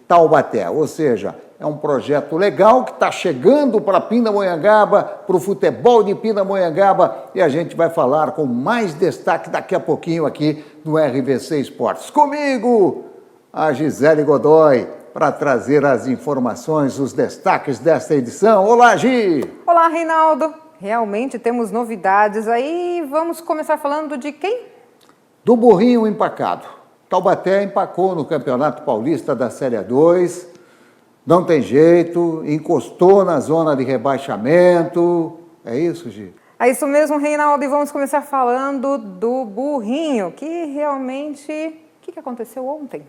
Taubaté, ou seja, é um projeto legal que está chegando para Pindamonhangaba, para o futebol de Pindamonhangaba, e a gente vai falar com mais destaque daqui a pouquinho aqui no RVC Esportes. Comigo, a Gisele Godoy, para trazer as informações, os destaques desta edição. Olá, Gi! Olá, Reinaldo! Realmente temos novidades aí. Vamos começar falando de quem? Do burrinho empacado. Taubaté empacou no Campeonato Paulista da Série A2, não tem jeito, encostou na zona de rebaixamento. É isso, Gi? É isso mesmo, Reinaldo, e vamos começar falando do burrinho, que realmente... O que aconteceu ontem?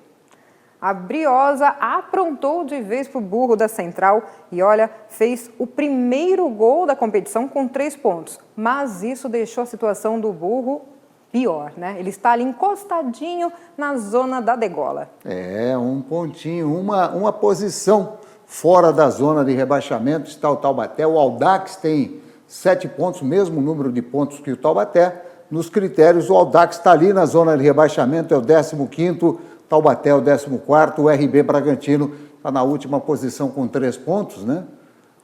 A Briosa aprontou de vez para o burro da Central e, olha, fez o primeiro gol da competição com 3 pontos. Mas isso deixou a situação do burro pior, né? Ele está ali encostadinho na zona da degola. É, um pontinho, uma posição fora da zona de rebaixamento está o Taubaté. O Audax tem 7 pontos, mesmo número de pontos que o Taubaté. Nos critérios, o Audax está ali na zona de rebaixamento, é o 15º, Taubaté é o 14º, o RB Bragantino está na última posição com 3 pontos, né?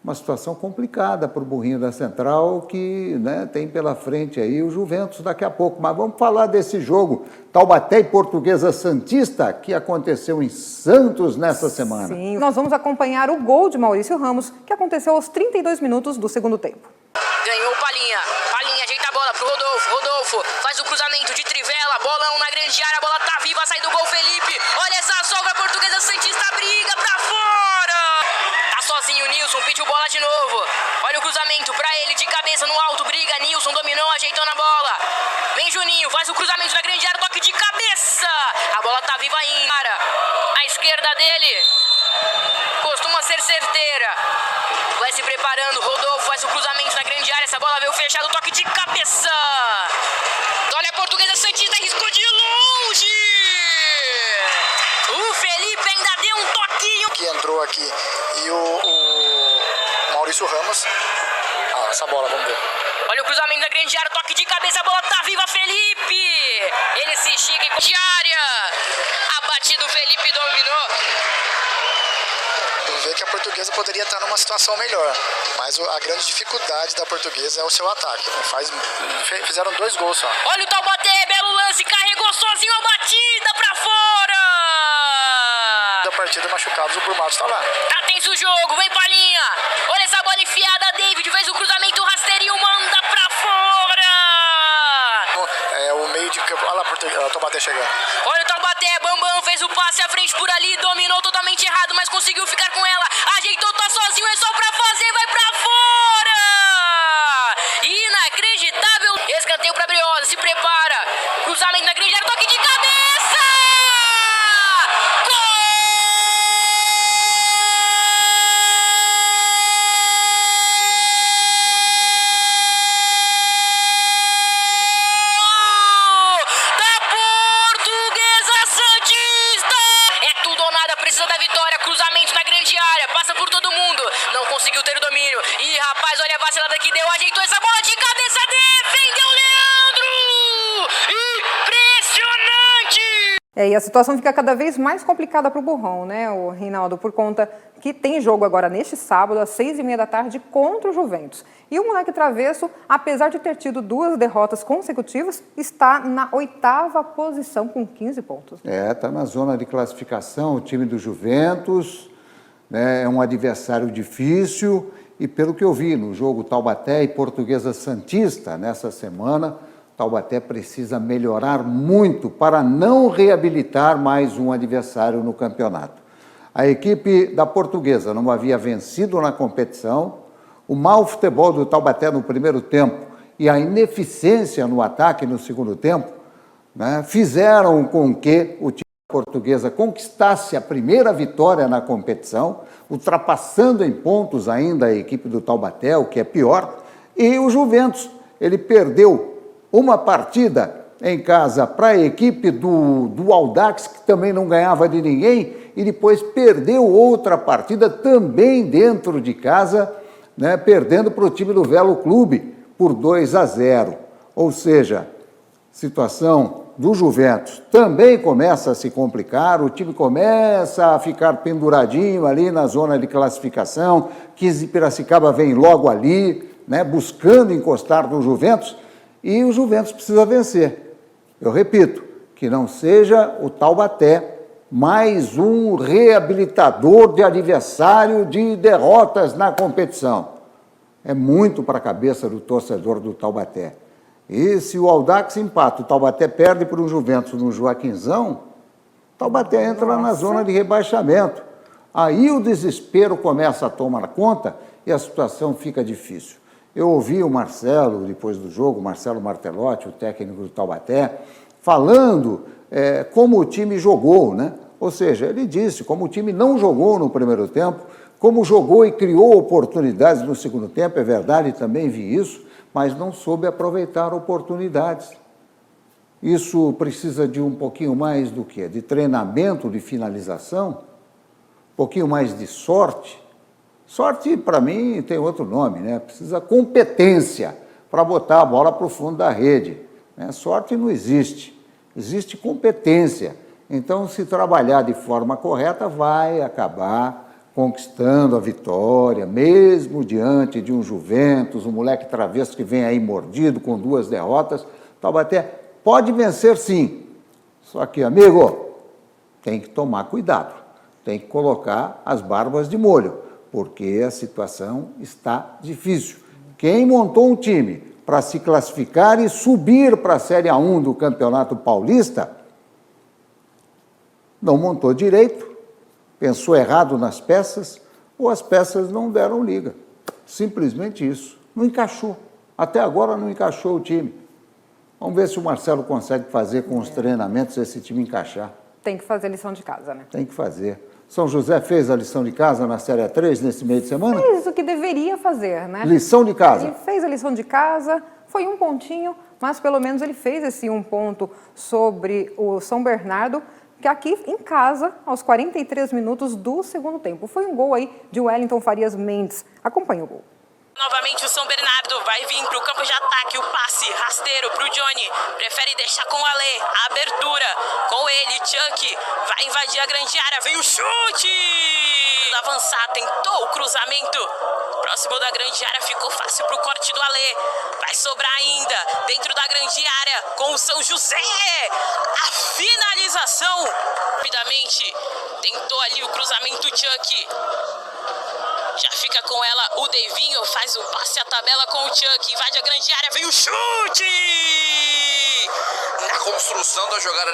Uma situação complicada para o burrinho da Central, que, né, tem pela frente aí o Juventus daqui a pouco. Mas vamos falar desse jogo, Taubaté e Portuguesa Santista, que aconteceu em Santos nessa semana. Sim, nós vamos acompanhar o gol de Maurício Ramos, que aconteceu aos 32 minutos do segundo tempo. Ganhou Palinha, Palinha ajeita a bola pro Rodolfo, Rodolfo faz o cruzamento de trivela, bolão na grande área, a bola tá viva, sai do gol Felipe, olha essa sobra, Portuguesa Santista briga pra fora! Tá sozinho o Nilson, pediu bola de novo, olha o cruzamento pra ele, de cabeça no alto, briga, Nilson dominou, ajeitou na bola, vem Juninho, faz o cruzamento na grande área, toque de cabeça, a bola tá viva ainda, a esquerda dele costuma ser certeira, vai se preparando, Rodolfo faz o cruzamento na grande área, essa bola veio fechada, toque de cabeça, olha a Portuguesa Santista, riscou de longe, o Felipe ainda deu um toquinho, que entrou aqui, e o Maurício Ramos, essa bola, vamos ver. Olha o cruzamento da grande área, toque de cabeça, a bola tá viva, Felipe, ele se estica de área, a batida do Felipe dominou. Vê que a Portuguesa poderia estar numa situação melhor, mas a grande dificuldade da Portuguesa é o seu ataque. Fizeram 2 gols só. Olha o Taubaté, belo lance, carregou sozinho a batida pra fora. Da partida machucados, o Brumato está lá. Tá tenso o jogo, vem Palinha. Olha essa bola enfiada, David fez o cruzamento rasteirinho, manda pra fora. O meio de campo, olha lá o Taubaté chegando. Olha o Taubaté, Bambam fez o passe à frente por ali, dominou totalmente errado, mas conseguiu ficar com ela, ajeitou, tá sozinho, é só pra fazer, vai pra fora! Inacreditável! Escanteio pra Briosa, se prepara, cruzamento na grande área, toque de cabeça! Gol! Precisa da vitória, cruzamento na grande área, passa por todo mundo, não conseguiu ter o domínio, e rapaz, olha a vacilada que deu, ajeitou essa bola de cabeça, defendeu Leandro, impressionante! E a situação fica cada vez mais complicada para o burrão, né, o Reinaldo, por conta que tem jogo agora neste sábado, às 6h30 da tarde, contra o Juventus. E o moleque travesso, apesar de ter tido 2 derrotas consecutivas, está na 8ª posição com 15 pontos. Está na zona de classificação, o time do Juventus, né, é um adversário difícil, e pelo que eu vi no jogo Taubaté e Portuguesa Santista, nessa semana, Taubaté precisa melhorar muito para não reabilitar mais um adversário no campeonato. A equipe da Portuguesa não havia vencido na competição, o mau futebol do Taubaté no primeiro tempo e a ineficiência no ataque no segundo tempo, né, fizeram com que o time da Portuguesa conquistasse a primeira vitória na competição, ultrapassando em pontos ainda a equipe do Taubaté, o que é pior, e o Juventus, ele perdeu uma partida em casa para a equipe do Audax, que também não ganhava de ninguém, e depois perdeu outra partida também dentro de casa, né, perdendo para o time do Velo Clube por 2-0. Ou seja, situação do Juventus também começa a se complicar, o time começa a ficar penduradinho ali na zona de classificação, 15 de Piracicaba vem logo ali, né, buscando encostar no Juventus, e o Juventus precisa vencer. Eu repito, que não seja o Taubaté mais um reabilitador de adversário de derrotas na competição. É muito para a cabeça do torcedor do Taubaté. E se o Audax empata, o Taubaté perde para o Juventus no Joaquinzão, o Taubaté entra na zona de rebaixamento. Aí o desespero começa a tomar conta e a situação fica difícil. Eu ouvi o Marcelo, depois do jogo, o Marcelo Martelotti, o técnico do Taubaté, falando como o time jogou, né? Ou seja, ele disse como o time não jogou no primeiro tempo, como jogou e criou oportunidades no segundo tempo, é verdade, também vi isso, mas não soube aproveitar oportunidades. Isso precisa de um pouquinho mais do quê? De treinamento, de finalização, um pouquinho mais de sorte. Sorte, para mim, tem outro nome, né? Precisa competência para botar a bola para o fundo da rede. Né? Sorte não existe, existe competência. Então, se trabalhar de forma correta, vai acabar conquistando a vitória, mesmo diante de um Juventus, um moleque travesso que vem aí mordido com 2 derrotas. Taubaté pode vencer sim, só que, amigo, tem que tomar cuidado, tem que colocar as barbas de molho, porque a situação está difícil. Quem montou um time para se classificar e subir para a Série A1 do Campeonato Paulista, não montou direito, pensou errado nas peças, ou as peças não deram liga. Simplesmente isso. Não encaixou. Até agora não encaixou o time. Vamos ver se o Marcelo consegue fazer com os treinamentos esse time encaixar. Tem que fazer lição de casa, né? Tem que fazer. São José fez a lição de casa na Série A3 nesse meio de semana? Fez o que deveria fazer, né? Lição de casa. Ele fez a lição de casa, foi um pontinho, mas pelo menos ele fez esse um ponto sobre o São Bernardo, que aqui em casa, aos 43 minutos do segundo tempo. Foi um gol aí de Wellington Farias Mendes. Acompanha o gol. Novamente o São Bernardo vai vir para o campo de ataque, o passe rasteiro para o Johnny, prefere deixar com o Alê, a abertura, com ele, Chuck, vai invadir a grande área, vem o chute! Avançar, tentou o cruzamento, próximo da grande área, ficou fácil para o corte do Alê, vai sobrar ainda, dentro da grande área, com o São José, a finalização, rapidamente, tentou ali o cruzamento, Chuck, já fica com ela o Devinho, faz o passe à tabela com o Chuck, invade a grande área, vem o chute! Na construção da jogada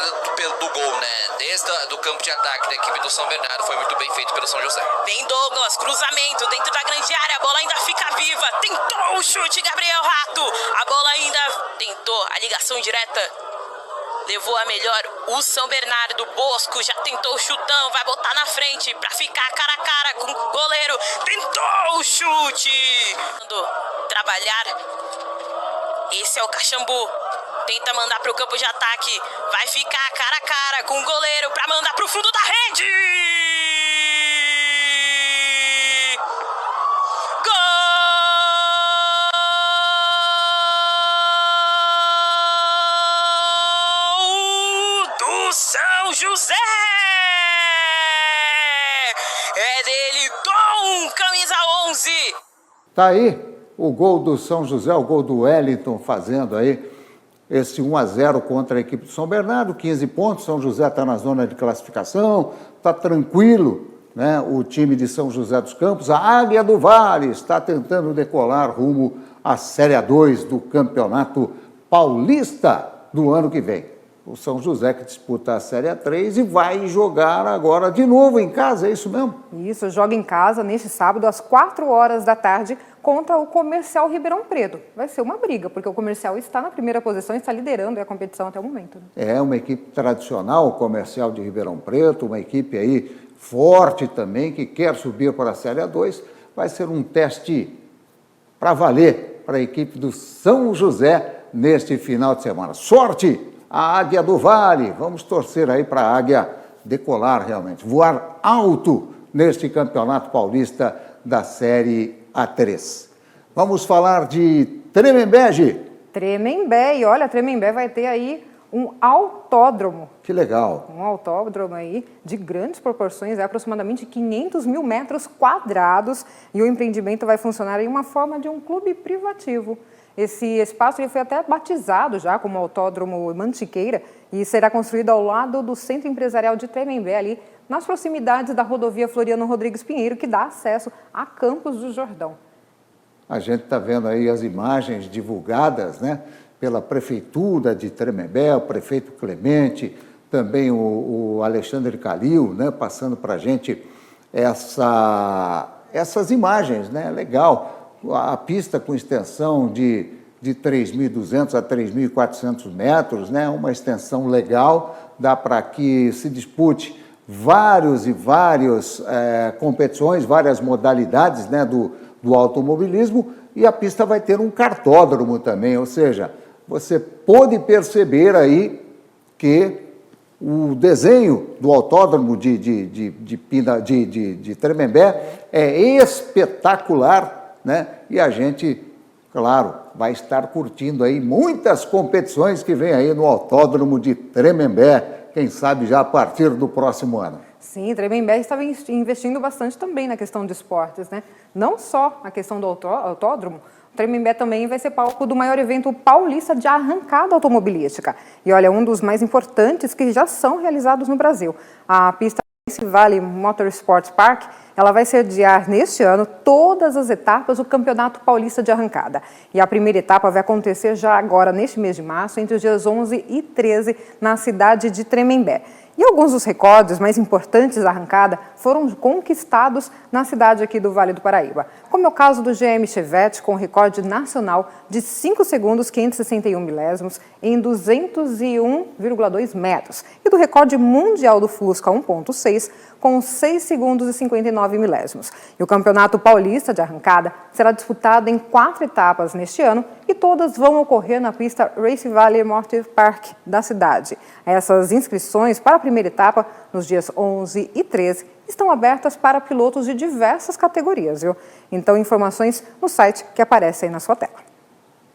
do gol, né? Desde do campo de ataque da equipe do São Bernardo, foi muito bem feito pelo São José. Vem Douglas, cruzamento dentro da grande área, a bola ainda fica viva, tentou o chute, Gabriel Rato, a bola ainda tentou a ligação direta. Levou a melhor o São Bernardo, Bosco já tentou o chutão, vai botar na frente pra ficar cara a cara com o goleiro, tentou o chute! Trabalhar, esse é o Caxambu, tenta mandar pro campo de ataque, vai ficar cara a cara com o goleiro pra mandar pro fundo da rede! São José! É dele, Tom, camisa 11! Tá aí o gol do São José, o gol do Wellington fazendo aí esse 1-0 contra a equipe do São Bernardo, 15 pontos, São José está na zona de classificação, está tranquilo, né? O time de São José dos Campos, a Águia do Vale, está tentando decolar rumo à Série A2 do Campeonato Paulista do ano que vem. O São José que disputa a Série A3 e vai jogar agora de novo em casa, é isso mesmo? Isso, joga em casa neste sábado às 4 da tarde contra o Comercial Ribeirão Preto. Vai ser uma briga, porque o Comercial está na primeira posição e está liderando a competição até o momento. Né? É uma equipe tradicional, o Comercial de Ribeirão Preto, uma equipe aí forte também, que quer subir para a Série A2. Vai ser um teste para valer para a equipe do São José neste final de semana. Sorte! A Águia do Vale, vamos torcer aí para a Águia decolar realmente, voar alto neste Campeonato Paulista da Série A3. Vamos falar de Tremembé, Gi. Tremembé, e olha, Tremembé vai ter aí um autódromo. Que legal. Um autódromo aí de grandes proporções, é aproximadamente 500 mil metros quadrados, e o empreendimento vai funcionar em uma forma de um clube privativo. Esse espaço ele foi até batizado já como Autódromo Mantiqueira e será construído ao lado do Centro Empresarial de Tremembé, ali nas proximidades da rodovia Floriano Rodrigues Pinheiro, que dá acesso a Campos do Jordão. A gente está vendo aí as imagens divulgadas, né, pela Prefeitura de Tremembé, o prefeito Clemente, também o Alexandre Calil, né, passando para a gente essas imagens, né, legal. A pista com extensão de 3.200 a 3.400 metros, né, uma extensão legal, dá para que se dispute várias competições, várias modalidades, né, do automobilismo, e a pista vai ter um kartódromo também, ou seja, você pode perceber aí que o desenho do autódromo de Tremembé é espetacular, né? E a gente, claro, vai estar curtindo aí muitas competições que vem aí no autódromo de Tremembé, quem sabe já a partir do próximo ano. Sim, Tremembé estava investindo bastante também na questão de esportes, né? Não só a questão do autódromo, Tremembé também vai ser palco do maior evento paulista de arrancada automobilística. E olha, um dos mais importantes que já são realizados no Brasil. A pista Race Valley Motorsports Park, ela vai sediar neste ano todas as etapas do Campeonato Paulista de Arrancada. E a primeira etapa vai acontecer já agora, neste mês de março, entre os dias 11 e 13, na cidade de Tremembé. E alguns dos recordes mais importantes da arrancada foram conquistados na cidade aqui do Vale do Paraíba, como é o caso do GM Chevette, com recorde nacional de 5 segundos 561 milésimos em 201,2 metros, e do recorde mundial do Fusca 1.6, com 6 segundos e 59 milésimos. E o Campeonato Paulista de Arrancada será disputado em 4 etapas neste ano, e todas vão ocorrer na pista Race Valley Motor Park da cidade. Essas inscrições para a primeira etapa, nos dias 11 e 13, estão abertas para pilotos de diversas categorias, viu? Então, informações no site que aparece aí na sua tela.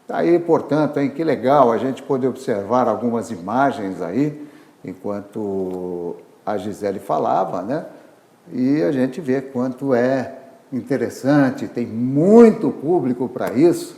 Tá aí, portanto, hein, que legal a gente poder observar algumas imagens aí, enquanto a Gisele falava, né? E a gente vê quanto é interessante, tem muito público para isso,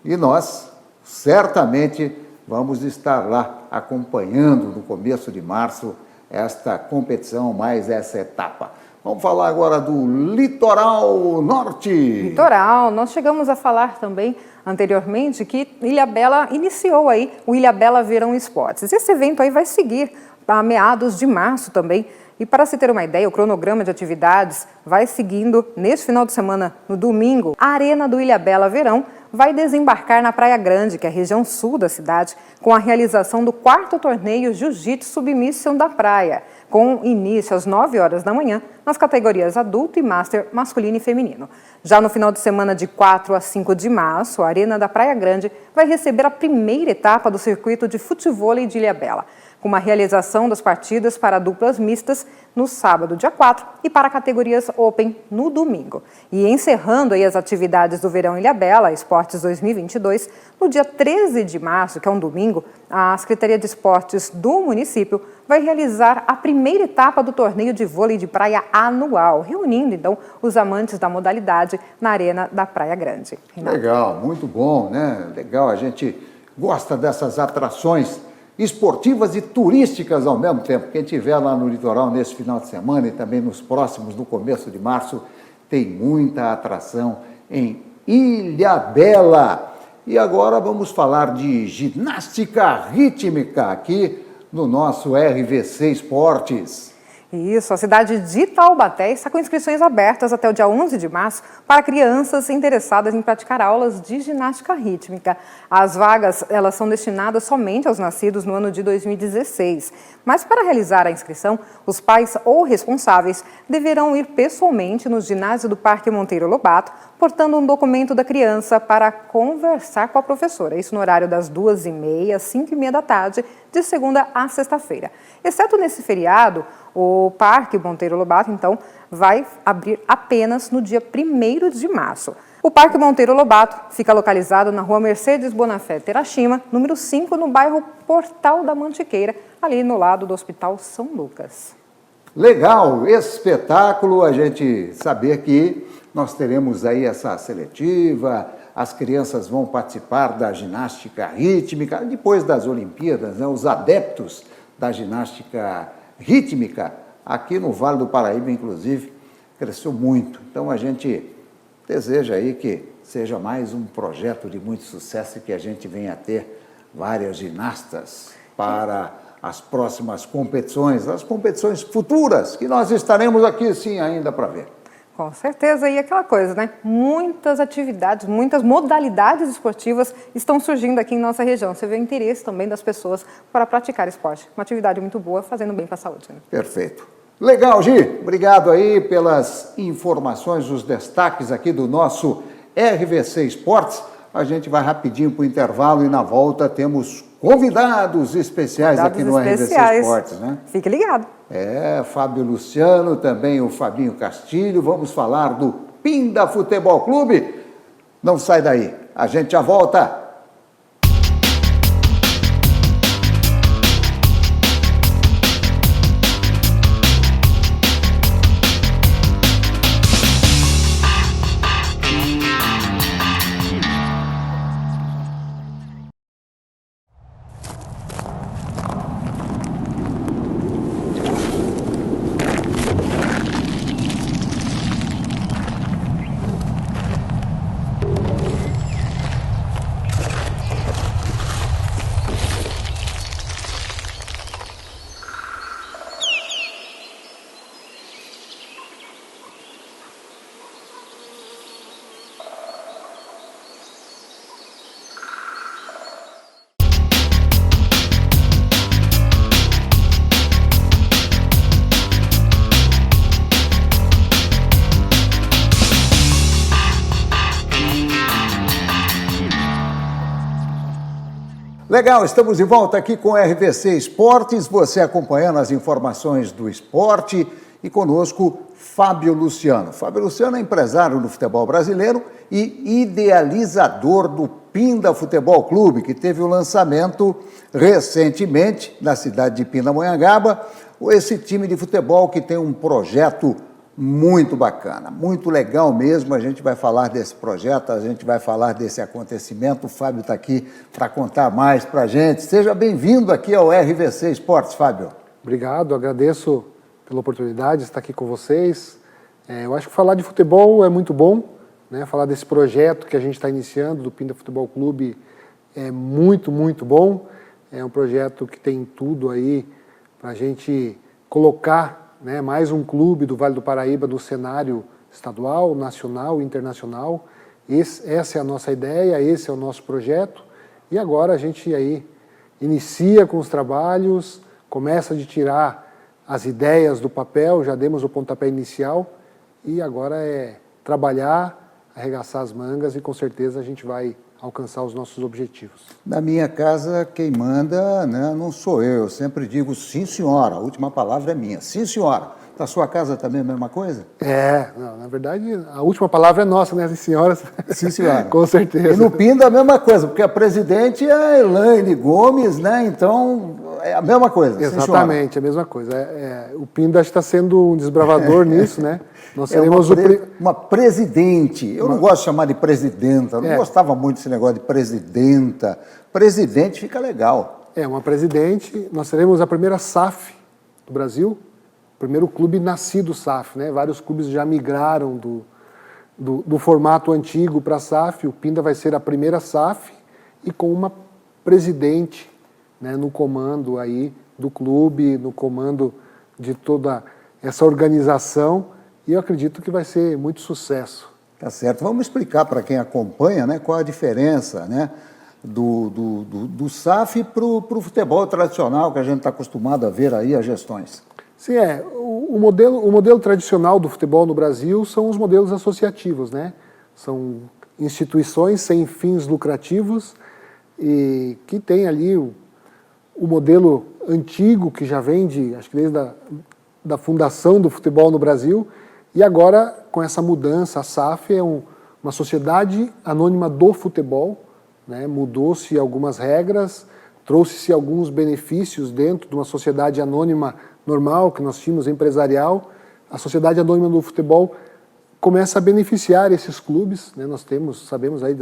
e nós certamente vamos estar lá acompanhando no começo de março esta competição, mais essa etapa. Vamos falar agora do Litoral Norte. Litoral, nós chegamos a falar também anteriormente que Ilhabela iniciou aí o Ilhabela Verão Esportes. Esse evento aí vai seguir a meados de março também. E para se ter uma ideia, o cronograma de atividades vai seguindo neste final de semana, no domingo. A Arena do Ilhabela Verão vai desembarcar na Praia Grande, que é a região sul da cidade, com a realização do 4º torneio Jiu-Jitsu Submission da praia, com início às 9 horas da manhã, nas categorias adulto e master masculino e feminino. Já no final de semana de 4 a 5 de março, a Arena da Praia Grande vai receber a primeira etapa do circuito de futevôlei de Ilhabela, com uma realização das partidas para duplas mistas no sábado, dia 4, e para categorias Open no domingo. E encerrando aí as atividades do Verão Ilhabela Esportes 2022, no dia 13 de março, que é um domingo, a Secretaria de Esportes do município vai realizar a primeira etapa do torneio de vôlei de praia anual, reunindo então os amantes da modalidade na Arena da Praia Grande. Renato. Legal, muito bom, né? Legal, a gente gosta dessas atrações esportivas e turísticas ao mesmo tempo. Quem estiver lá no litoral nesse final de semana e também nos próximos, no começo de março, tem muita atração em Ilhabela. E agora vamos falar de ginástica rítmica aqui no nosso RVC Esportes. Isso, a cidade de Taubaté está com inscrições abertas até o dia 11 de março para crianças interessadas em praticar aulas de ginástica rítmica. As vagas, elas são destinadas somente aos nascidos no ano de 2016. Mas para realizar a inscrição, os pais ou responsáveis deverão ir pessoalmente no ginásio do Parque Monteiro Lobato, portando um documento da criança para conversar com a professora. Isso no horário das 2h30 às 5h30 da tarde, de segunda a sexta-feira. Exceto nesse feriado, O Parque Monteiro Lobato, então, vai abrir apenas no dia 1º de março. O Parque Monteiro Lobato fica localizado na rua Mercedes Bonafé Terashima, número 5, no bairro Portal da Mantiqueira, ali no lado do Hospital São Lucas. Legal, espetáculo a gente saber que nós teremos aí essa seletiva, as crianças vão participar da ginástica rítmica, depois das Olimpíadas, né, os adeptos da ginástica rítmica, aqui no Vale do Paraíba, inclusive, cresceu muito. Então a gente deseja aí que seja mais um projeto de muito sucesso e que a gente venha a ter várias ginastas para as próximas competições, as competições futuras, que nós estaremos aqui sim ainda para ver. Com certeza, e aquela coisa, né? Muitas atividades, muitas modalidades esportivas estão surgindo aqui em nossa região. Você vê o interesse também das pessoas para praticar esporte. Uma atividade muito boa, fazendo bem para a saúde. Né? Perfeito. Legal, Gi. Obrigado aí pelas informações, os destaques aqui do nosso RVC Esportes. A gente vai rapidinho para o intervalo e na volta temos convidados especiais aqui no RVC Esportes, né? Fique ligado. Fábio Luciano, também o Fabinho Castilho. Vamos falar do Pinda Futebol Clube. Não sai daí, a gente já volta. Legal, estamos de volta aqui com o RVC Esportes, você acompanhando as informações do esporte e conosco Fábio Luciano. Fábio Luciano é empresário no futebol brasileiro e idealizador do Pinda Futebol Clube, que teve o lançamento recentemente na cidade de Pindamonhangaba. Esse time de futebol que tem um projeto muito bacana, muito legal mesmo. A gente vai falar desse projeto, a gente vai falar desse acontecimento. O Fábio está aqui para contar mais para a gente. Seja bem-vindo aqui ao RVC Esportes, Fábio. Obrigado, agradeço pela oportunidade de estar aqui com vocês. Eu acho que falar de futebol é muito bom, né? Falar desse projeto que a gente está iniciando, do Pinda Futebol Clube, é muito, muito bom. É um projeto que tem tudo aí para a gente colocar, né, mais um clube do Vale do Paraíba no cenário estadual, nacional e internacional. Essa é a nossa ideia, esse é o nosso projeto. E agora a gente aí inicia com os trabalhos, começa a tirar as ideias do papel, já demos o pontapé inicial e agora é trabalhar, arregaçar as mangas e com certeza a gente vai alcançar os nossos objetivos. Na minha casa, quem manda, né, não sou eu sempre digo sim, senhora, a última palavra é minha, sim, senhora. Na sua casa também é a mesma coisa? Não, na verdade, a última palavra é nossa, né, sim, senhoras? Sim, senhora. Com certeza. E no Pinda a mesma coisa, porque a presidente é a Elaine Gomes, né, então é a mesma coisa. Exatamente, a mesma coisa. O Pinda está sendo um desbravador nisso, né? Nós seremos uma presidente. Eu não gosto de chamar de presidenta, eu não gostava muito desse negócio de presidenta. Presidente fica legal. Uma presidente. Nós seremos a primeira SAF do Brasil, o primeiro clube nascido SAF, né? Vários clubes já migraram do formato antigo para a SAF. O Pinda vai ser a primeira SAF e com uma presidente, né, no comando aí do clube, no comando de toda essa organização. E eu acredito que vai ser muito sucesso. Tá certo. Vamos explicar para quem acompanha, né, qual a diferença, né, do SAF para o futebol tradicional que a gente está acostumado a ver aí, as gestões. Sim, o modelo tradicional do futebol no Brasil são os modelos associativos, né? São instituições sem fins lucrativos e que tem ali o modelo antigo que já vem acho que desde da fundação do futebol no Brasil, e agora, com essa mudança, a SAF é uma sociedade anônima do futebol, né? Mudou-se algumas regras, trouxe-se alguns benefícios dentro de uma sociedade anônima normal que nós tínhamos, empresarial. A sociedade anônima do futebol começa a beneficiar esses clubes, né? Nós sabemos aí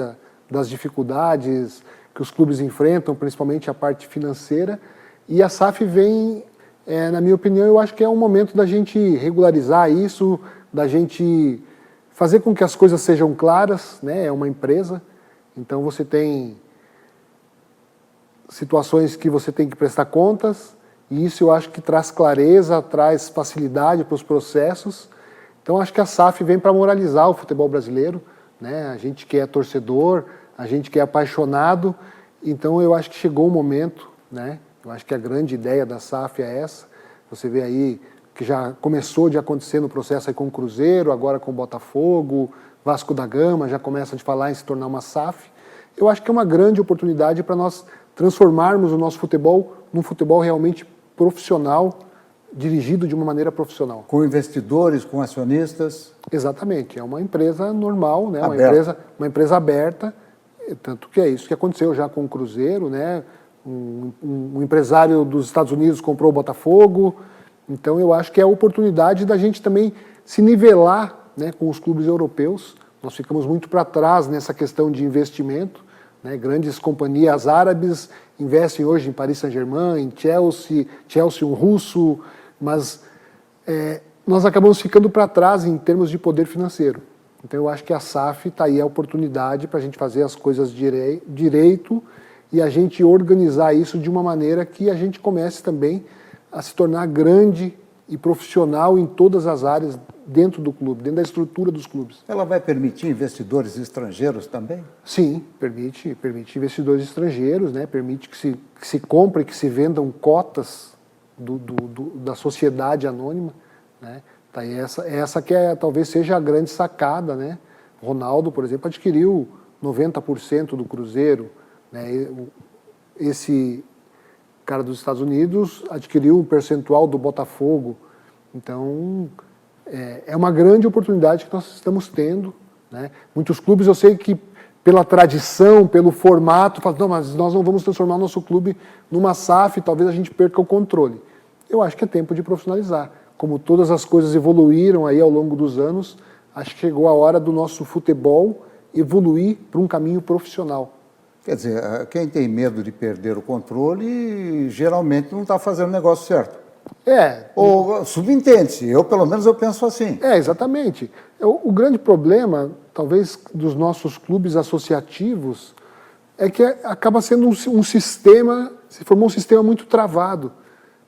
das dificuldades que os clubes enfrentam, principalmente a parte financeira, e a SAF vem, na minha opinião, eu acho que é um momento da gente regularizar isso, da gente fazer com que as coisas sejam claras, né? É uma empresa, então você tem situações que você tem que prestar contas, e isso eu acho que traz clareza, traz facilidade para os processos. Então acho que a SAF vem para moralizar o futebol brasileiro, né? A gente que é torcedor, a gente que é apaixonado, então eu acho que chegou o momento, né? Eu acho que a grande ideia da SAF é essa. Você vê aí que já começou de acontecer no processo aí com o Cruzeiro, agora com o Botafogo, Vasco da Gama, já começa a falar em se tornar uma SAF. Eu acho que é uma grande oportunidade para nós transformarmos o nosso futebol num futebol realmente profissional, dirigido de uma maneira profissional. Com investidores, com acionistas? Exatamente, é uma empresa normal, né? Uma empresa aberta, tanto que é isso que aconteceu já com o Cruzeiro, né? Um empresário dos Estados Unidos comprou o Botafogo, então eu acho que é a oportunidade da gente também se nivelar, né, com os clubes europeus. Nós ficamos muito para trás nessa questão de investimento, né? Grandes companhias árabes investem hoje em Paris Saint-Germain, em Chelsea um russo, mas nós acabamos ficando para trás em termos de poder financeiro. Então eu acho que a SAF está aí a oportunidade para a gente fazer as coisas direito e a gente organizar isso de uma maneira que a gente comece também a se tornar grande e profissional em todas as áreas dentro do clube, dentro da estrutura dos clubes. Ela vai permitir investidores estrangeiros também? Sim, permite investidores estrangeiros, né? Permite que se compre, que se vendam cotas da sociedade anônima, né? Tá aí essa que talvez seja a grande sacada, né? Ronaldo, por exemplo, adquiriu 90% do Cruzeiro, né? Esse cara dos Estados Unidos adquiriu um percentual do Botafogo. Então, é uma grande oportunidade que nós estamos tendo, né? Muitos clubes, eu sei que pela tradição, pelo formato, falam, não, mas nós não vamos transformar o nosso clube numa SAF, talvez a gente perca o controle. Eu acho que é tempo de profissionalizar. Como todas as coisas evoluíram aí ao longo dos anos, acho que chegou a hora do nosso futebol evoluir para um caminho profissional. Quer dizer, quem tem medo de perder o controle, geralmente não está fazendo o negócio certo. Ou subentende-se, pelo menos eu penso assim. Exatamente. O grande problema, talvez, dos nossos clubes associativos é que acaba sendo um sistema, se formou um sistema muito travado,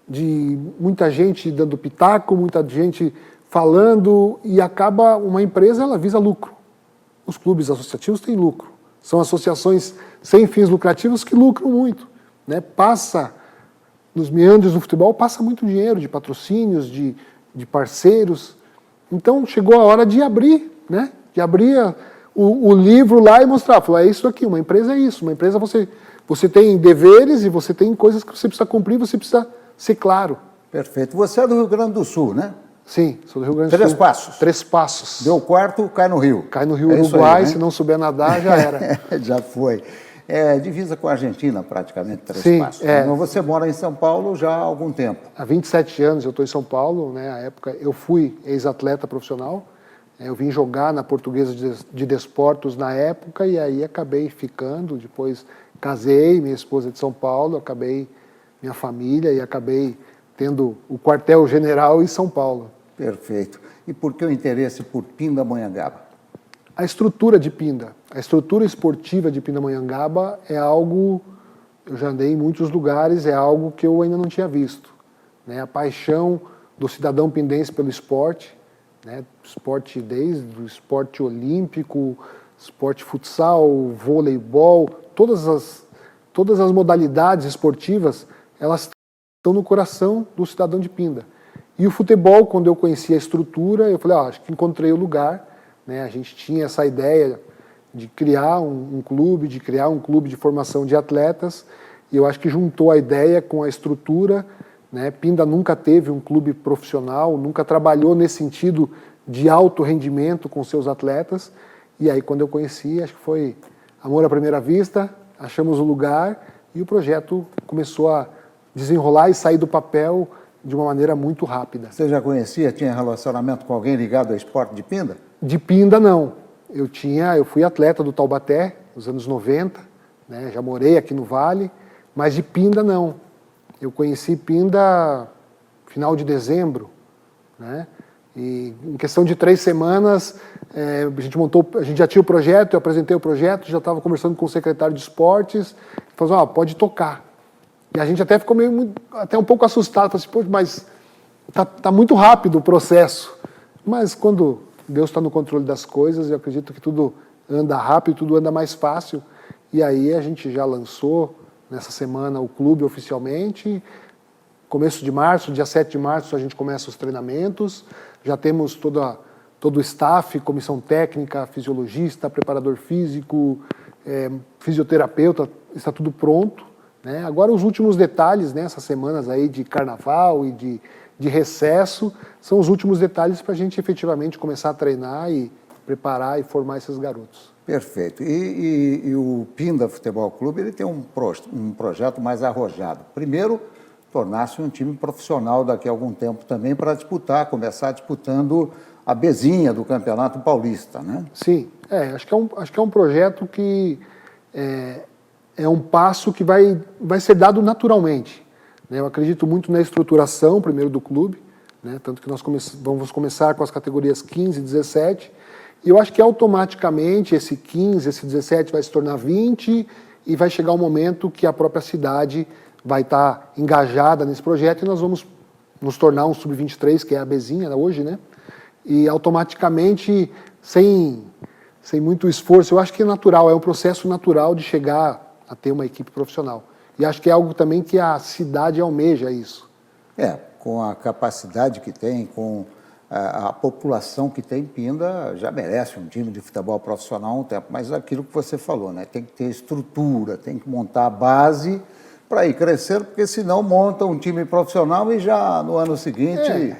de muita gente dando pitaco, muita gente falando, e acaba, uma empresa, ela visa lucro. Os clubes associativos têm lucro. São associações sem fins lucrativos que lucram muito, né? Nos meandros do futebol, passa muito dinheiro de patrocínios, de parceiros. Então, chegou a hora de abrir, né? De abrir o livro lá e mostrar. Falar, é isso aqui, uma empresa é isso. Uma empresa você tem deveres e você tem coisas que você precisa cumprir, você precisa ser claro. Perfeito. Você é do Rio Grande do Sul, né? Sim, sou do Rio Grande do Sul. 3 Passos. 3 Passos. Deu quarto, cai no Rio. Cai no Rio Uruguai, aí, né? Se não souber nadar, já era. Já foi. Divisa com a Argentina, praticamente, 3 Sim, Passos. Mas você mora em São Paulo já há algum tempo. Há 27 anos eu estou em São Paulo, né? À época eu fui ex-atleta profissional. Eu vim jogar na Portuguesa de Desportos na época e aí acabei ficando. Depois casei, minha esposa é de São Paulo, acabei minha família e acabei tendo o quartel-general em São Paulo. Perfeito. E por que o interesse por Pindamonhangaba? A estrutura de Pinda, a estrutura esportiva de Pindamonhangaba é algo, eu já andei em muitos lugares, é algo que eu ainda não tinha visto, né? A paixão do cidadão pindense pelo esporte, né? Esporte desde o esporte olímpico, esporte futsal, voleibol, todas as modalidades esportivas, elas estão no coração do cidadão de Pinda. E o futebol, quando eu conheci a estrutura, eu falei, acho que encontrei o lugar, né? A gente tinha essa ideia de criar um clube, de criar um clube de formação de atletas, e eu acho que juntou a ideia com a estrutura, né? Pinda nunca teve um clube profissional, nunca trabalhou nesse sentido de alto rendimento com seus atletas. E aí, quando eu conheci, acho que foi amor à primeira vista, achamos o lugar e o projeto começou a desenrolar e sair do papel de uma maneira muito rápida. Você já conhecia, tinha relacionamento com alguém ligado ao esporte de Pinda? De Pinda, não. Eu fui atleta do Taubaté nos anos 90, né? Já morei aqui no Vale, mas de Pinda, não. Eu conheci Pinda final de dezembro, né? E em questão de 3 semanas, a gente já tinha o projeto, eu apresentei o projeto, já estava conversando com o secretário de esportes, falou, pode tocar. E a gente até ficou até um pouco assustado, falou assim, pô, mas tá muito rápido o processo. Mas quando Deus está no controle das coisas, eu acredito que tudo anda rápido, tudo anda mais fácil. E aí a gente já lançou nessa semana o clube oficialmente. Começo de março, dia 7 de março, a gente começa os treinamentos. Já temos todo o staff, comissão técnica, fisiologista, preparador físico, fisioterapeuta, está tudo pronto, né? Agora os últimos detalhes, né, essas semanas aí de carnaval e de recesso, são os últimos detalhes para a gente efetivamente começar a treinar e preparar e formar esses garotos. Perfeito. E o Pinda Futebol Clube ele tem um projeto mais arrojado. Primeiro, tornar-se um time profissional daqui a algum tempo também para começar disputando a Bzinha do Campeonato Paulista, né? Sim, acho que é um projeto que é um passo que vai ser dado naturalmente, né? Eu acredito muito na estruturação, primeiro, do clube, né? Tanto que nós vamos começar com as categorias 15 e 17, e eu acho que automaticamente esse 15, esse 17 vai se tornar 20, e vai chegar um momento que a própria cidade vai estar engajada nesse projeto e nós vamos nos tornar um sub-23, que é a Bzinha hoje, né? E automaticamente, sem muito esforço, eu acho que é natural, é um processo natural de chegar a ter uma equipe profissional. E acho que é algo também que a cidade almeja isso. Com a capacidade que tem, com a população que tem, Pinda já merece um time de futebol profissional há um tempo. Mas aquilo que você falou, né? Tem que ter estrutura, tem que montar a base para ir crescendo, porque senão monta um time profissional e já no ano seguinte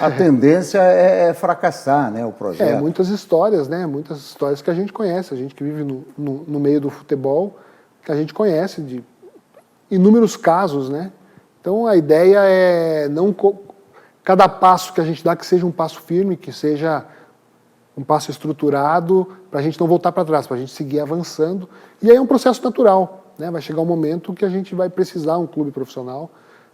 a tendência é fracassar, né, o projeto. Muitas histórias, né? Muitas histórias que a gente conhece, a gente que vive no meio do futebol, que a gente conhece de inúmeros casos, né? Então a ideia é cada passo que a gente dá que seja um passo firme, que seja um passo estruturado, para a gente não voltar para trás, para a gente seguir avançando. E aí é um processo natural, né? Vai chegar um momento que a gente vai precisar um clube profissional,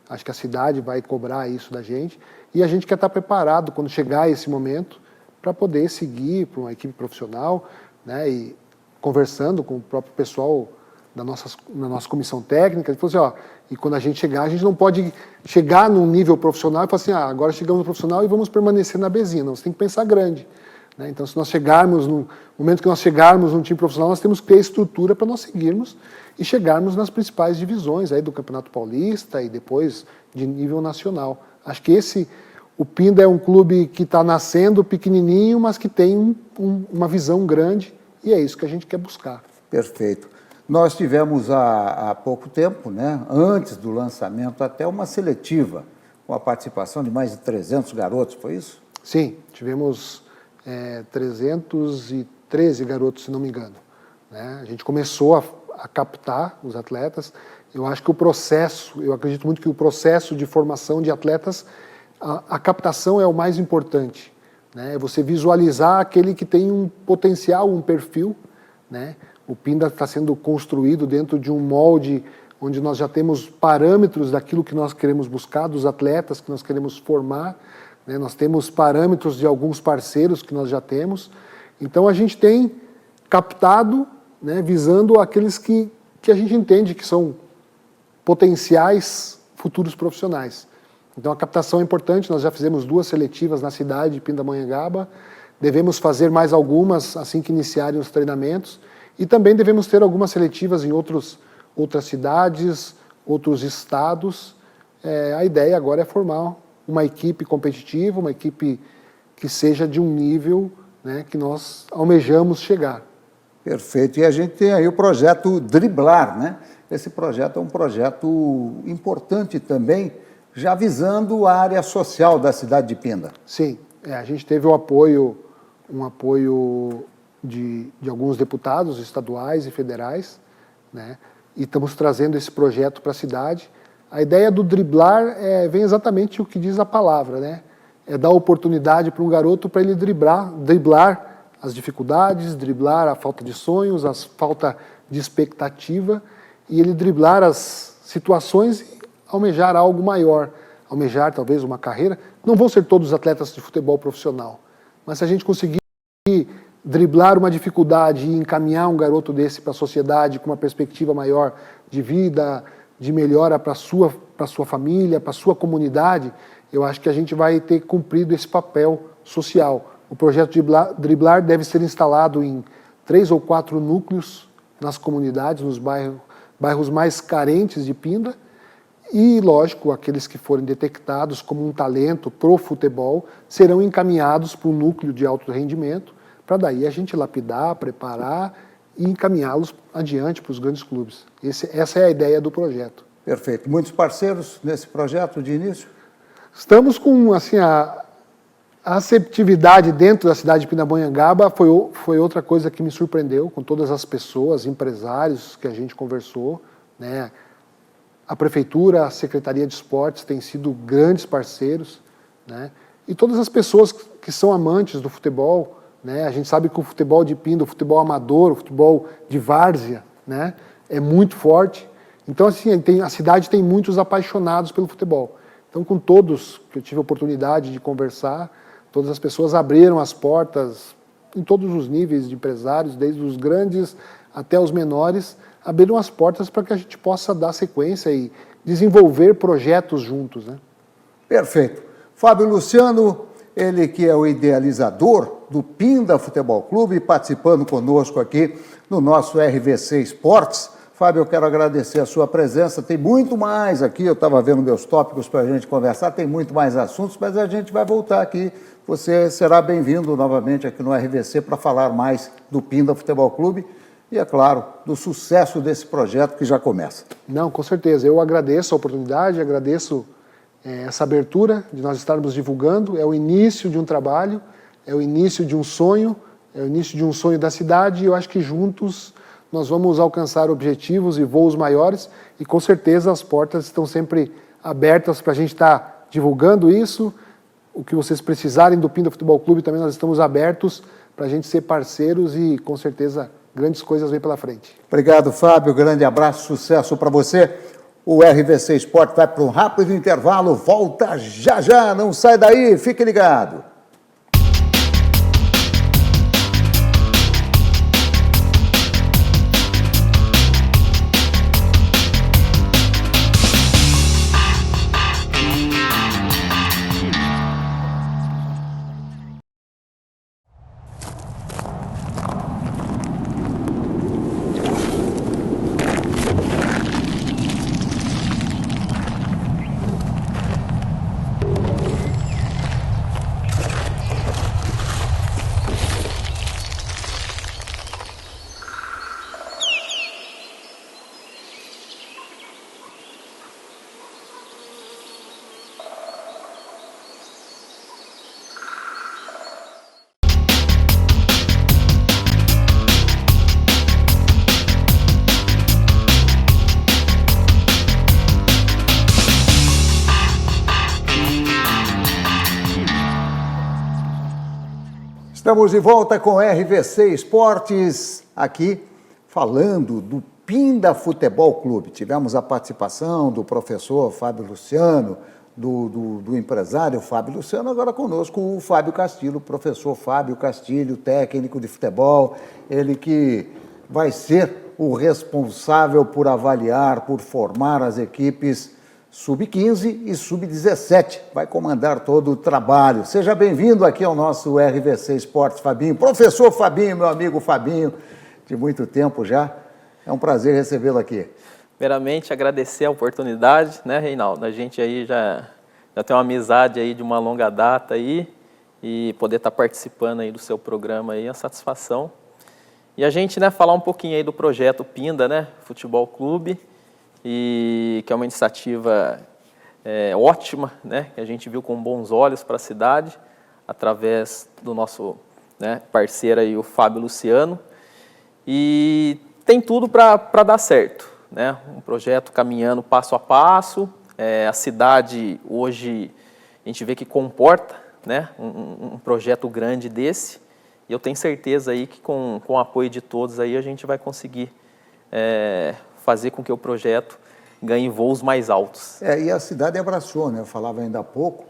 acho que a cidade vai cobrar isso da gente, e a gente quer estar preparado quando chegar esse momento para poder seguir para uma equipe profissional, né? E conversando com o próprio pessoal da nossa comissão técnica, ele falou assim, e quando a gente chegar, a gente não pode chegar num nível profissional e falar assim, agora chegamos no profissional e vamos permanecer na Bzinha. Não, você tem que pensar grande, né? Então, se nós chegarmos, no momento que nós chegarmos num time profissional, nós temos que ter estrutura para nós seguirmos e chegarmos nas principais divisões aí do Campeonato Paulista e depois de nível nacional. Acho que o Pinda é um clube que está nascendo pequenininho, mas que tem uma visão grande e é isso que a gente quer buscar. Perfeito. Nós tivemos há pouco tempo, né, antes do lançamento, até uma seletiva, com a participação de mais de 300 garotos, foi isso? Sim, tivemos 313 garotos, se não me engano, né? A gente começou a captar os atletas. Eu acho que eu acredito muito que o processo de formação de atletas, a captação é o mais importante, né? É você visualizar aquele que tem um potencial, um perfil, né? O Pinda está sendo construído dentro de um molde onde nós já temos parâmetros daquilo que nós queremos buscar, dos atletas que nós queremos formar, né? Nós temos parâmetros de alguns parceiros que nós já temos. Então a gente tem captado, né, visando aqueles que a gente entende que são potenciais futuros profissionais. Então a captação é importante, nós já fizemos 2 seletivas na cidade de Pindamonhangaba, devemos fazer mais algumas assim que iniciarem os treinamentos. E também devemos ter algumas seletivas em outras cidades, outros estados. A ideia agora é formar uma equipe competitiva, uma equipe que seja de um nível, né, que nós almejamos chegar. Perfeito. E a gente tem aí o projeto Driblar, né? Esse projeto é um projeto importante também já visando a área social da cidade de Pinda. Sim, a gente teve um apoio de alguns deputados estaduais e federais, né? E estamos trazendo esse projeto para a cidade. A ideia do driblar vem exatamente o que diz a palavra, né? É dar oportunidade para um garoto para ele driblar as dificuldades, driblar a falta de sonhos, a falta de expectativa, e ele driblar as situações e almejar algo maior, almejar talvez uma carreira. Não vão ser todos atletas de futebol profissional, mas se a gente conseguir driblar uma dificuldade e encaminhar um garoto desse para a sociedade com uma perspectiva maior de vida, de melhora para a sua família, para a sua comunidade, eu acho que a gente vai ter cumprido esse papel social. O projeto de driblar deve ser instalado em 3 ou 4 núcleos nas comunidades, nos bairros mais carentes de Pinda, e, lógico, aqueles que forem detectados como um talento pro futebol serão encaminhados para um núcleo de alto rendimento, para daí a gente lapidar, preparar e encaminhá-los adiante para os grandes clubes. Essa é a ideia do projeto. Perfeito. Muitos parceiros nesse projeto de início? Estamos com, assim, a aceptividade dentro da cidade de Pindamonhangaba foi outra coisa que me surpreendeu, com todas as pessoas, empresários que a gente conversou, né? A Prefeitura, a Secretaria de Esportes têm sido grandes parceiros, né? E todas as pessoas que são amantes do futebol, né? A gente sabe que o futebol de Pinda, o futebol amador, o futebol de várzea, né? É muito forte. Então, assim, a cidade tem muitos apaixonados pelo futebol. Então, com todos que eu tive a oportunidade de conversar, todas as pessoas abriram as portas, em todos os níveis de empresários, desde os grandes até os menores, abriram as portas para que a gente possa dar sequência e desenvolver projetos juntos, né? Perfeito. Fábio Luciano, ele que é o idealizador do Pinda Futebol Clube, participando conosco aqui no nosso RVC Esportes. Fábio, eu quero agradecer a sua presença. Tem muito mais aqui, eu estava vendo meus tópicos para a gente conversar, tem muito mais assuntos, mas a gente vai voltar aqui. Você será bem-vindo novamente aqui no RVC para falar mais do Pinda Futebol Clube e, é claro, do sucesso desse projeto que já começa. Não, com certeza. Eu agradeço a oportunidade, agradeço essa abertura de nós estarmos divulgando. É o início de um trabalho, é o início de um sonho, é o início de um sonho da cidade, e eu acho que juntos nós vamos alcançar objetivos e voos maiores, e com certeza as portas estão sempre abertas para a gente estar divulgando isso. O que vocês precisarem do Pinda Futebol Clube também nós estamos abertos para a gente ser parceiros e com certeza grandes coisas vêm pela frente. Obrigado, Fábio. Grande abraço, sucesso para você. O RVC Esporte vai para um rápido intervalo, volta já já, não sai daí, fique ligado. Estamos de volta com RVC Esportes, aqui falando do Pinda Futebol Clube. Tivemos a participação do professor Fábio Luciano, do empresário Fábio Luciano, agora conosco o Fábio Castilho, o professor Fábio Castilho, técnico de futebol, ele que vai ser o responsável por avaliar, por formar as equipes Sub-15 e Sub-17, vai comandar todo o trabalho. Seja bem-vindo aqui ao nosso RVC Esportes, Fabinho. Professor Fabinho, meu amigo Fabinho, de muito tempo já. É um prazer recebê-lo aqui. Primeiramente, agradecer a oportunidade, né, Reinaldo? A gente aí já tem uma amizade aí de uma longa data aí, e poder estar participando aí do seu programa aí, é uma satisfação. E a gente, né, falar um pouquinho aí do projeto Pinda, né, Futebol Clube, e que é uma iniciativa ótima, né, que a gente viu com bons olhos para a cidade, através do nosso, né, parceiro aí, o Fábio Luciano, e tem tudo para dar certo, né, um projeto caminhando passo a passo. A cidade hoje a gente vê que comporta, né, um projeto grande desse, e eu tenho certeza aí que com o apoio de todos aí a gente vai conseguir fazer com que o projeto ganhe voos mais altos. E a cidade abraçou, né? Eu falava ainda há pouco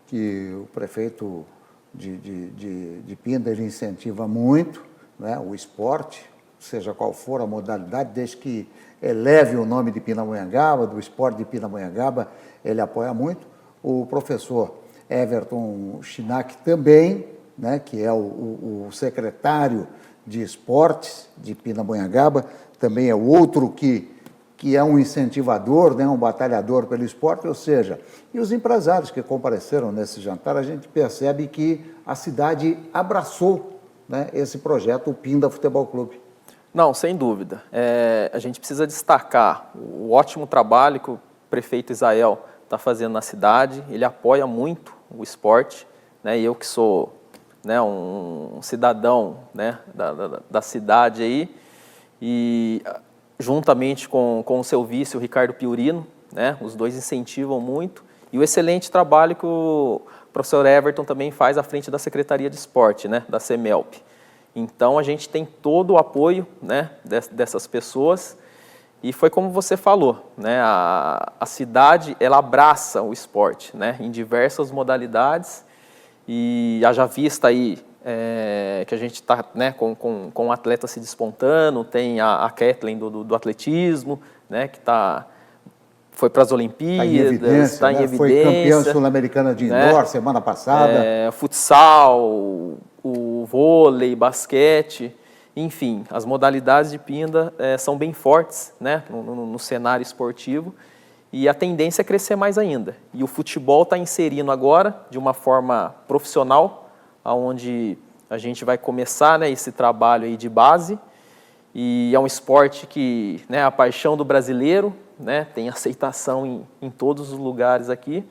que o prefeito de Pinda, ele incentiva muito, né, o esporte, seja qual for a modalidade, desde que eleve o nome de Pindamonhangaba, do esporte de Pindamonhangaba, ele apoia muito. O professor Everton Chinac também, né, que é o secretário de esportes de Pindamonhangaba, também é outro que é um incentivador, né, um batalhador pelo esporte, ou seja, e os empresários que compareceram nesse jantar, a gente percebe que a cidade abraçou, né, esse projeto, o Pinda Futebol Clube. Não, sem dúvida. A gente precisa destacar o ótimo trabalho que o prefeito Israel está fazendo na cidade. Ele apoia muito o esporte, né? E eu que sou, né, um cidadão, né, da cidade aí, e juntamente com o seu vice, o Ricardo Piurino, né, os dois incentivam muito, e o excelente trabalho que o professor Everton também faz à frente da Secretaria de Esporte, né, da CEMELP. Então, a gente tem todo o apoio, né, dessas pessoas, e foi como você falou, né, a cidade, ela abraça o esporte, né, em diversas modalidades, e haja vista aí que a gente está, né, com um atleta se despontando, tem a Kathleen do atletismo, né, que foi para as Olimpíadas, está em evidência. Foi campeã sul-americana de indoor, né, semana passada. Futsal, o vôlei, basquete, enfim, as modalidades de Pinda são bem fortes, né, no cenário esportivo, e a tendência é crescer mais ainda. E o futebol está inserindo agora, de uma forma profissional, onde a gente vai começar, né, esse trabalho aí de base, e é um esporte que, né, a paixão do brasileiro, né, tem aceitação em todos os lugares aqui,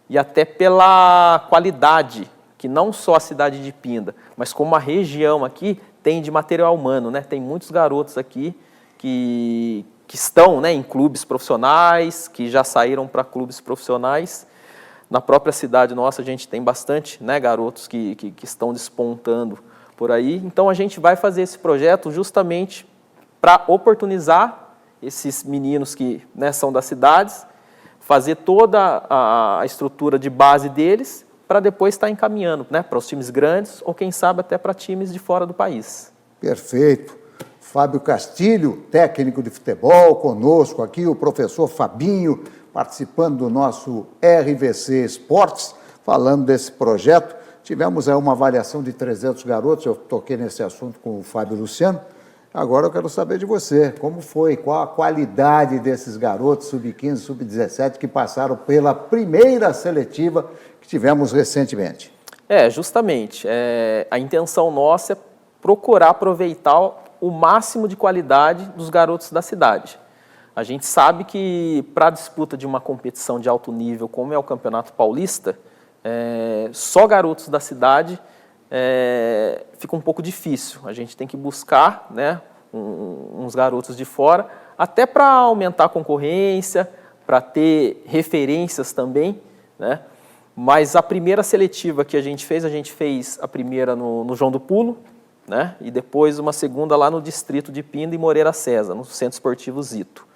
e até pela qualidade que não só a cidade de Pinda, mas como a região aqui tem de material humano, né, tem muitos garotos aqui que estão, né, em clubes profissionais, que já saíram para clubes profissionais. Na própria cidade nossa, a gente tem bastante, né, garotos que estão despontando por aí. Então, a gente vai fazer esse projeto justamente para oportunizar esses meninos que, né, são das cidades, fazer toda a estrutura de base deles, para depois estar encaminhando, né, para os times grandes ou, quem sabe, até para times de fora do país. Perfeito. Fábio Castilho, técnico de futebol, conosco aqui, o professor Fabinho, participando do nosso RVC Esportes, falando desse projeto. Tivemos aí uma avaliação de 300 garotos, eu toquei nesse assunto com o Fábio Luciano. Agora eu quero saber de você, como foi, qual a qualidade desses garotos sub-15, sub-17 que passaram pela primeira seletiva que tivemos recentemente? Justamente. A intenção nossa é procurar aproveitar o máximo de qualidade dos garotos da cidade. A gente sabe que para a disputa de uma competição de alto nível, como é o Campeonato Paulista, só garotos da cidade fica um pouco difícil. A gente tem que buscar, né, uns garotos de fora, até para aumentar a concorrência, para ter referências também, né? Mas a primeira seletiva que a gente fez a primeira no João do Pulo, né? E depois uma segunda lá no distrito de Pinda e Moreira César, no Centro Esportivo Zito.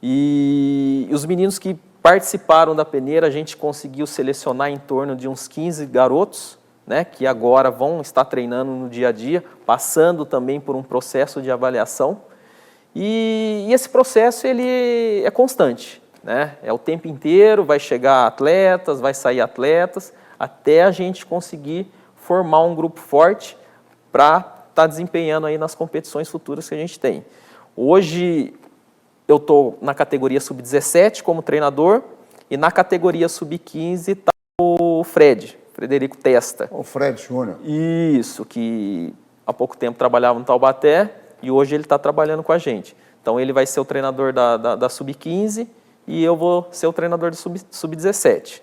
E os meninos que participaram da peneira, a gente conseguiu selecionar em torno de uns 15 garotos, né, que agora vão estar treinando no dia a dia, passando também por um processo de avaliação. E esse processo ele é constante, né? É o tempo inteiro, vai chegar atletas, vai sair atletas, até a gente conseguir formar um grupo forte para estar desempenhando aí nas competições futuras que a gente tem. Hoje eu estou na categoria sub-17 como treinador, e na categoria sub-15 está o Frederico Testa. O Fred Júnior. Isso, que há pouco tempo trabalhava no Taubaté e hoje ele está trabalhando com a gente. Então ele vai ser o treinador da sub-15 e eu vou ser o treinador de sub-17.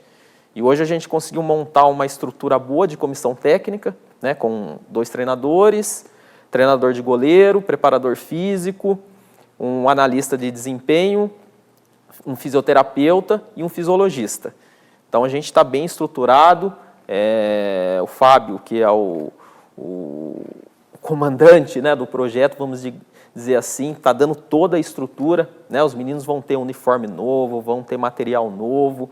E hoje a gente conseguiu montar uma estrutura boa de comissão técnica, né, com 2 treinadores, treinador de goleiro, preparador físico, um analista de desempenho, um fisioterapeuta e um fisiologista. Então a gente está bem estruturado, o Fábio, que é o comandante, né, do projeto, vamos dizer assim, está dando toda a estrutura, né, os meninos vão ter uniforme novo, vão ter material novo.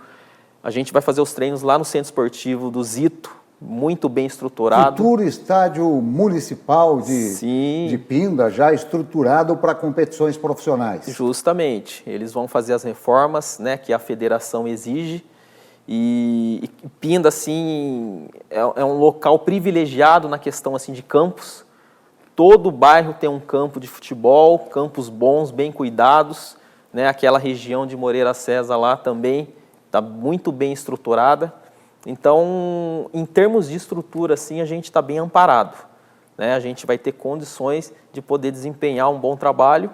A gente vai fazer os treinos lá no Centro Esportivo do Zito, muito bem estruturado. Futuro estádio municipal de Pinda, já estruturado para competições profissionais. Justamente. Eles vão fazer as reformas, né, que a federação exige. E Pinda, assim, é um local privilegiado na questão assim, de campos. Todo bairro tem um campo de futebol, campos bons, bem cuidados. Né? Aquela região de Moreira César lá também está muito bem estruturada. Então, em termos de estrutura, assim, a gente está bem amparado. Né? A gente vai ter condições de poder desempenhar um bom trabalho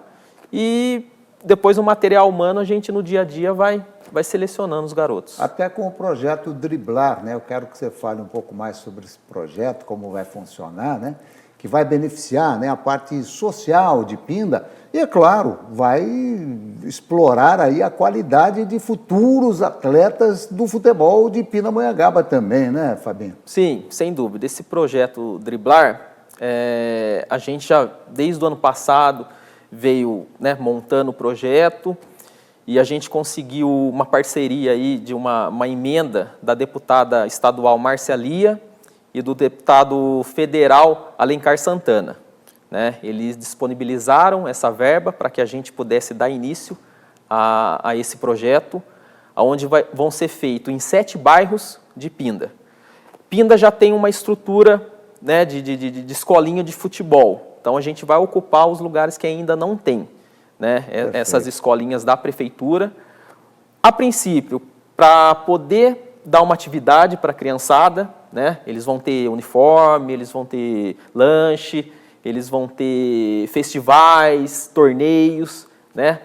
e depois o material humano a gente no dia a dia vai selecionando os garotos. Até com o projeto Driblar, né? Eu quero que você fale um pouco mais sobre esse projeto, como vai funcionar, né? Que vai beneficiar, né, a parte social de Pinda e, é claro, vai explorar aí a qualidade de futuros atletas do futebol de Pindamonhangaba também, né, Fabinho? Sim, sem dúvida. Esse projeto Driblar, a gente já, desde o ano passado, veio, né, montando o projeto e a gente conseguiu uma parceria aí de uma emenda da deputada estadual Márcia Lia e do deputado federal Alencar Santana. Né? Eles disponibilizaram essa verba para que a gente pudesse dar início a esse projeto, onde vão ser feitos em 7 bairros de Pinda. Pinda já tem uma estrutura, né, de escolinha de futebol, então a gente vai ocupar os lugares que ainda não tem, né, essas escolinhas da prefeitura. A princípio, para poder dar uma atividade para a criançada, né? Eles vão ter uniforme, eles vão ter lanche, eles vão ter festivais, torneios, né?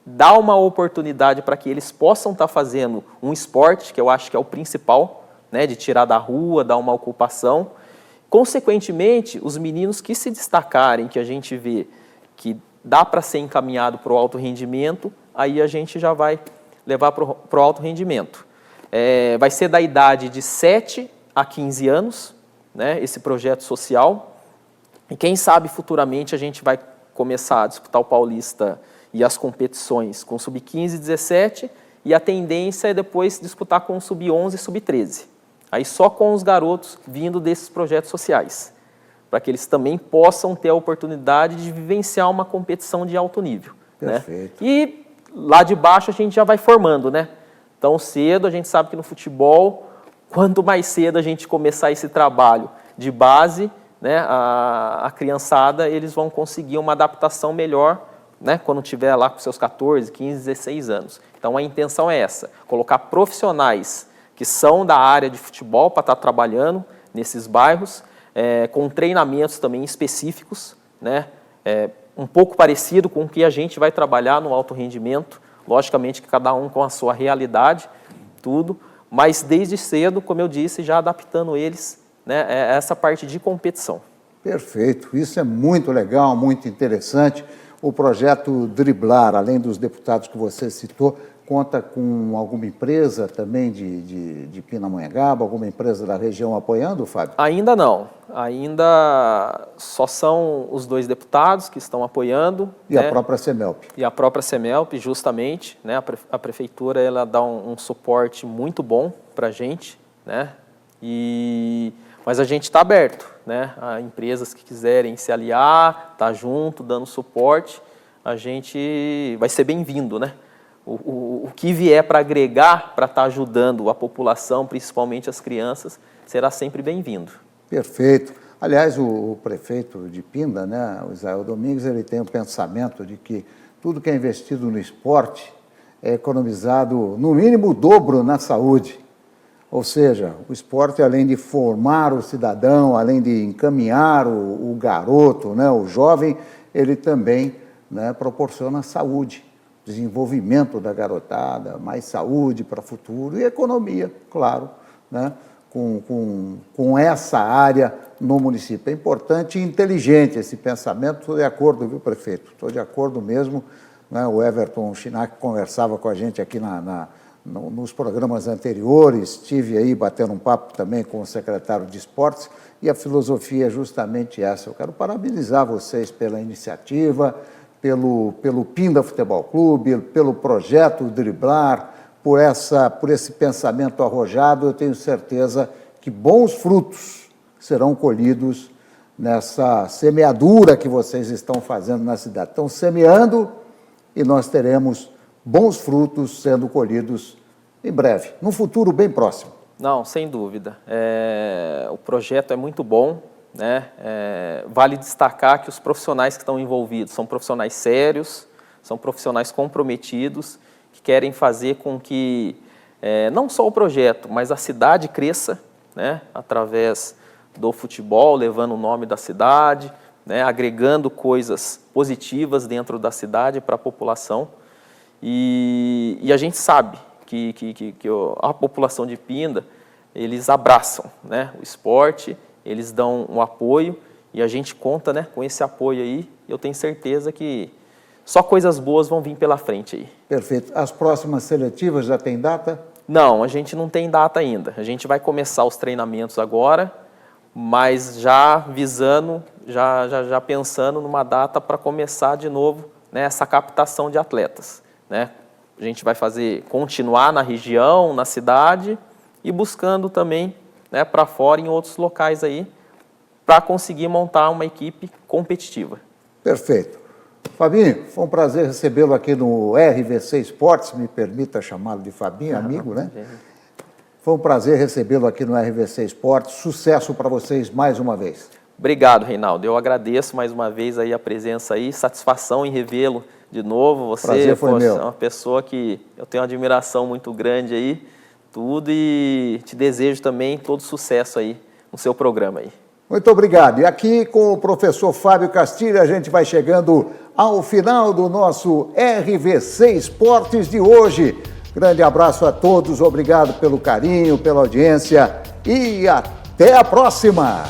Dá uma oportunidade para que eles possam estar fazendo um esporte, que eu acho que é o principal, né? De tirar da rua, dar uma ocupação. Consequentemente, os meninos que se destacarem, que a gente vê que dá para ser encaminhado para o alto rendimento, aí a gente já vai levar para o alto rendimento. Vai ser da idade de 7 a 15 anos, né, esse projeto social, e quem sabe futuramente a gente vai começar a disputar o Paulista e as competições com sub-15 e 17, e a tendência é depois disputar com sub-11 e sub-13, aí só com os garotos vindo desses projetos sociais, para que eles também possam ter a oportunidade de vivenciar uma competição de alto nível. Perfeito. Né? E lá de baixo a gente já vai formando, né? Tão cedo, a gente sabe que no futebol, quanto mais cedo a gente começar esse trabalho de base, né, a criançada, eles vão conseguir uma adaptação melhor, né, quando tiver lá com seus 14, 15, 16 anos. Então a intenção é essa, colocar profissionais que são da área de futebol para estar trabalhando nesses bairros, com treinamentos também específicos, né, um pouco parecido com o que a gente vai trabalhar no alto rendimento, logicamente que cada um com a sua realidade, tudo, mas desde cedo, como eu disse, já adaptando eles, né, a essa parte de competição. Perfeito, isso é muito legal, muito interessante. O projeto Driblar, além dos deputados que você citou, conta com alguma empresa também de Pindamonhangaba, alguma empresa da região apoiando, Fábio? Ainda não, ainda só são os 2 deputados que estão apoiando. E né? A própria Semelp. E a própria Semelp, justamente, né? A prefeitura ela dá um suporte muito bom para a gente, né? Mas a gente está aberto, né? A empresas que quiserem se aliar, tá junto, dando suporte, a gente vai ser bem-vindo, né? O que vier para agregar, para estar ajudando a população, principalmente as crianças, será sempre bem-vindo. Perfeito. Aliás, o prefeito de Pinda, né, o Israel Domingues, ele tem o pensamento de que tudo que é investido no esporte é economizado, no mínimo, o dobro na saúde. Ou seja, o esporte, além de formar o cidadão, além de encaminhar o garoto, né, o jovem, ele também, né, proporciona saúde. A desenvolvimento da garotada, mais saúde para o futuro e economia, claro, né? Com essa área no município. É importante e inteligente esse pensamento, estou de acordo, viu, prefeito? Estou de acordo mesmo, né? O Everton Chinac conversava com a gente aqui nos programas anteriores, estive aí batendo um papo também com o secretário de Esportes, e a filosofia é justamente essa. Eu quero parabenizar vocês pela iniciativa, pelo Pinda Futebol Clube, pelo projeto Driblar, por esse pensamento arrojado. Eu tenho certeza que bons frutos serão colhidos nessa semeadura que vocês estão fazendo na cidade. Estão semeando e nós teremos bons frutos sendo colhidos em breve, num futuro bem próximo. Não, sem dúvida. O projeto é muito bom, né? Vale destacar que os profissionais que estão envolvidos são profissionais sérios, são profissionais comprometidos, que querem fazer com que não só o projeto, mas a cidade cresça, né? Através do futebol, levando o nome da cidade, né? Agregando coisas positivas dentro da cidade para a população. E a gente sabe que a população de Pinda, eles abraçam, né, o esporte, eles dão um apoio e a gente conta, né, com esse apoio aí. Eu tenho certeza que só coisas boas vão vir pela frente aí. Perfeito. As próximas seletivas já tem data? Não, a gente não tem data ainda. A gente vai começar os treinamentos agora, mas já visando, já pensando numa data para começar de novo, né, essa captação de atletas, né? A gente vai continuar na região, na cidade e buscando também, né, para fora em outros locais aí, para conseguir montar uma equipe competitiva. Perfeito. Fabinho, foi um prazer recebê-lo aqui no RVC Esportes, me permita chamá-lo de Fabinho, amigo, né? Foi um prazer recebê-lo aqui no RVC Esportes. Sucesso para vocês mais uma vez. Obrigado, Reinaldo. Eu agradeço mais uma vez aí a presença aí, satisfação em revê-lo de novo. Você, prazer foi meu. É uma pessoa que eu tenho uma admiração muito grande aí, tudo, e te desejo também todo sucesso aí no seu programa aí. Muito obrigado. E aqui com o professor Fábio Castilho, a gente vai chegando ao final do nosso RVC Esportes de hoje. Grande abraço a todos, obrigado pelo carinho, pela audiência e até a próxima!